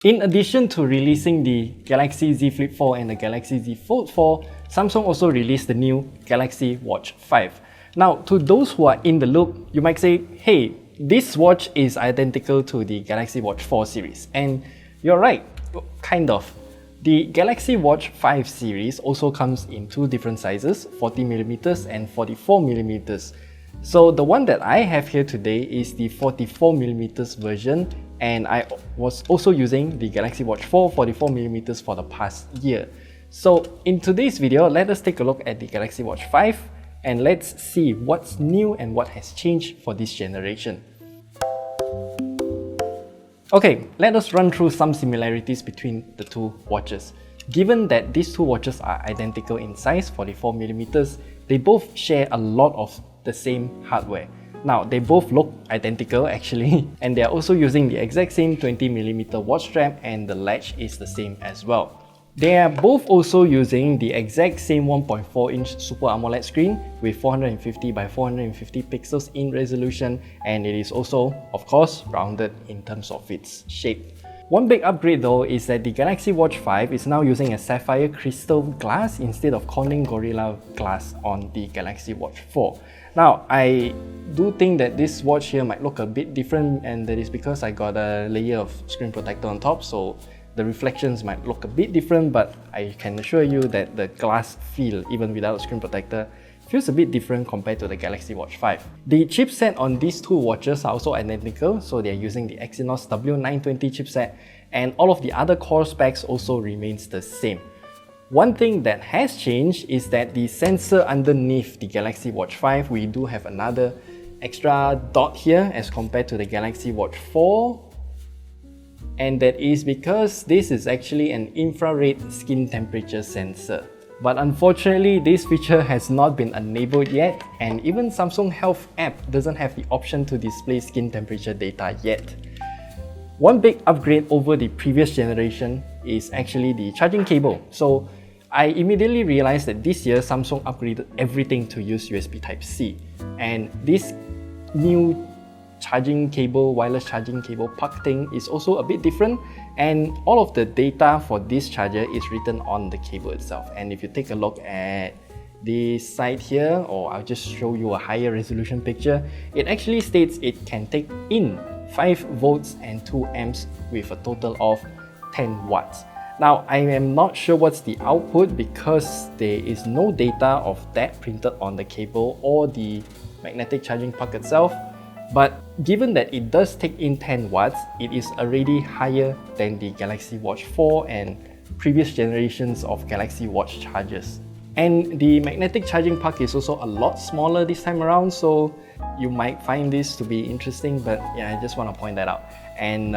In addition to releasing the Galaxy Z Flip 4 and the Galaxy Z Fold 4, Samsung also released the new Galaxy Watch 5. Now, to those who are in the loop, you might say, hey, this watch is identical to the Galaxy Watch 4 series. And you're right, kind of. The Galaxy Watch 5 series also comes in two different sizes, 40mm and 44mm. So the one that I have here today is the 44mm version, and I was also using the Galaxy Watch 4 44mm for the past year. So in today's video, let us take a look at the Galaxy Watch 5 and let's see what's new and what has changed for this generation. Okay, let us run through some similarities between the two watches. Given that these two watches are identical in size, 44mm, they both share a lot of the same hardware. Now, they both look identical actually, and they are also using the exact same 20mm watch strap, and the latch is the same as well. They are both also using the exact same 1.4-inch Super AMOLED screen with 450 by 450 pixels in resolution, and it is also, of course, rounded in terms of its shape. One big upgrade though is that the Galaxy Watch 5 is now using a sapphire crystal glass instead of Corning Gorilla Glass on the Galaxy Watch 4. Now, I do think that this watch here might look a bit different, and that is because I got a layer of screen protector on top, so the reflections might look a bit different, but I can assure you that the glass feel, even without a screen protector, feels a bit different compared to the Galaxy Watch 5. The chipset on these two watches are also identical, so they're using the Exynos W920 chipset, and all of the other core specs also remains the same. One thing that has changed is that the sensor underneath the Galaxy Watch 5, we do have another extra dot here as compared to the Galaxy Watch 4. And that is because this is actually an infrared skin temperature sensor. But unfortunately, this feature has not been enabled yet, and even Samsung Health app doesn't have the option to display skin temperature data yet. One big upgrade over the previous generation is actually the charging cable. So I immediately realized that this year Samsung upgraded everything to use USB Type-C, and this new charging cable, wireless charging cable plug thing is also a bit different, and all of the data for this charger is written on the cable itself. And if you take a look at this side here, or I'll just show you a higher resolution picture, it actually states it can take in 5 volts and 2 amps with a total of 10 watts. Now, I am not sure what's the output because there is no data of that printed on the cable or the magnetic charging plug itself. But given that it does take in 10 watts, it is already higher than the Galaxy Watch 4 and previous generations of Galaxy Watch chargers. And the magnetic charging plug is also a lot smaller this time around, so you might find this to be interesting, but yeah, I just want to point that out. And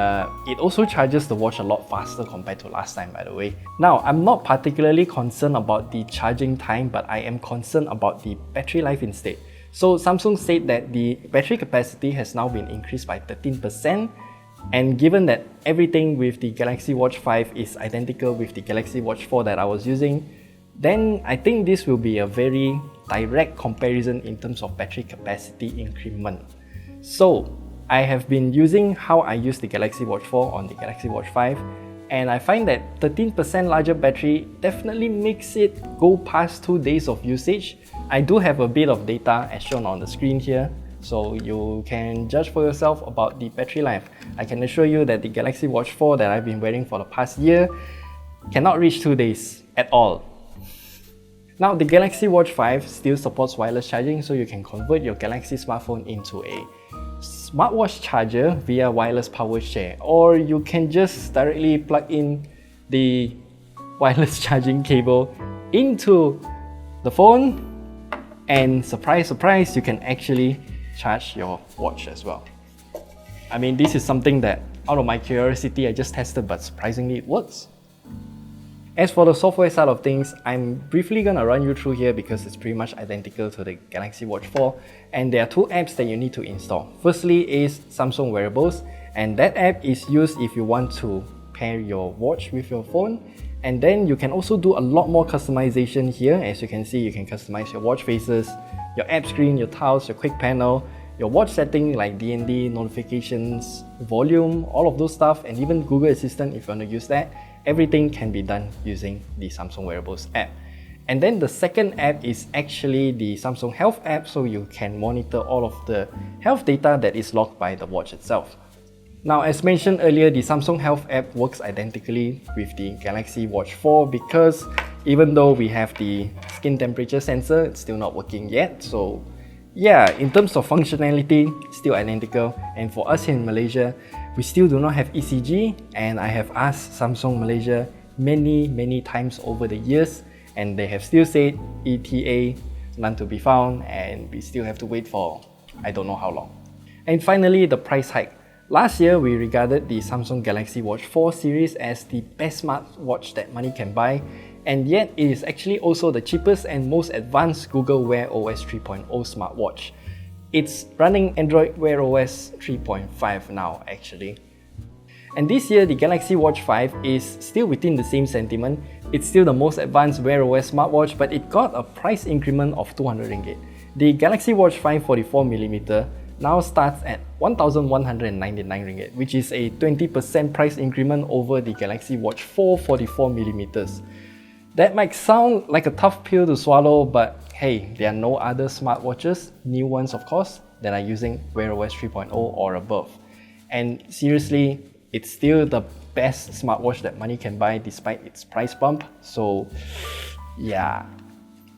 it also charges the watch a lot faster compared to last time, by the way. Now, I'm not particularly concerned about the charging time, but I am concerned about the battery life instead. So Samsung said that the battery capacity has now been increased by 13%, and given that everything with the Galaxy Watch 5 is identical with the Galaxy Watch 4 that I was using, then I think this will be a very direct comparison in terms of battery capacity increment. So I have been using how I use the Galaxy Watch 4 on the Galaxy Watch 5, and I find that 13% larger battery definitely makes it go past 2 days of usage. I do have a bit of data as shown on the screen here, so you can judge for yourself about the battery life. I can assure you that the Galaxy Watch 4 that I've been wearing for the past year cannot reach 2 days at all. Now, the Galaxy Watch 5 still supports wireless charging, so you can convert your Galaxy smartphone into a smartwatch charger via wireless power share, or you can just directly plug in the wireless charging cable into the phone, and surprise, surprise, you can actually charge your watch as well. I mean, this is something that out of my curiosity I just tested, but surprisingly it works. As for the software side of things, I'm briefly gonna run you through here because it's pretty much identical to the Galaxy Watch 4, and there are 2 apps that you need to install. Firstly is Samsung Wearables, and that app is used if you want to pair your watch with your phone. And then you can also do a lot more customization here. As you can see, you can customize your watch faces, your app screen, your tiles, your quick panel, your watch setting like DND, notifications, volume, all of those stuff, and even Google Assistant if you want to use that, everything can be done using the Samsung Wearables app. And then the second app is actually the Samsung Health app, so you can monitor all of the health data that is logged by the watch itself. Now, as mentioned earlier, the Samsung Health app works identically with the Galaxy Watch 4 because even though we have the skin temperature sensor, it's still not working yet. So yeah, in terms of functionality, still identical. And for us in Malaysia, we still do not have ECG, and I have asked Samsung Malaysia many times over the years, and they have still said ETA, none to be found, and we still have to wait for I don't know how long. And finally, the price hike. Last year, we regarded the Samsung Galaxy Watch 4 series as the best smartwatch that money can buy, and yet it is actually also the cheapest and most advanced Google Wear OS 3.0 smartwatch. It's running Android Wear OS 3.5 now actually. And this year, the Galaxy Watch 5 is still within the same sentiment. It's still the most advanced Wear OS smartwatch, but it got a price increment of 200 ringgit. The Galaxy Watch 5 44mm now starts at 1,199 ringgit, which is a 20% price increment over the Galaxy Watch 4 44mm. That might sound like a tough pill to swallow, but hey, there are no other smartwatches, new ones of course, that are using Wear OS 3.0 or above. And seriously, it's still the best smartwatch that money can buy despite its price bump. So yeah.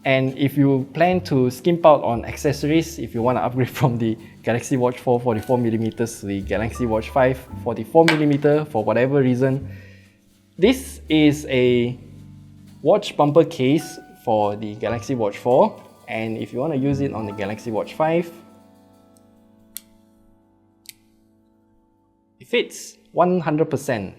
And if you plan to skimp out on accessories, if you want to upgrade from the Galaxy Watch 4 44mm to the Galaxy Watch 5 44mm for whatever reason, this is a watch bumper case for the Galaxy Watch 4, and if you want to use it on the Galaxy Watch 5, it fits 100%.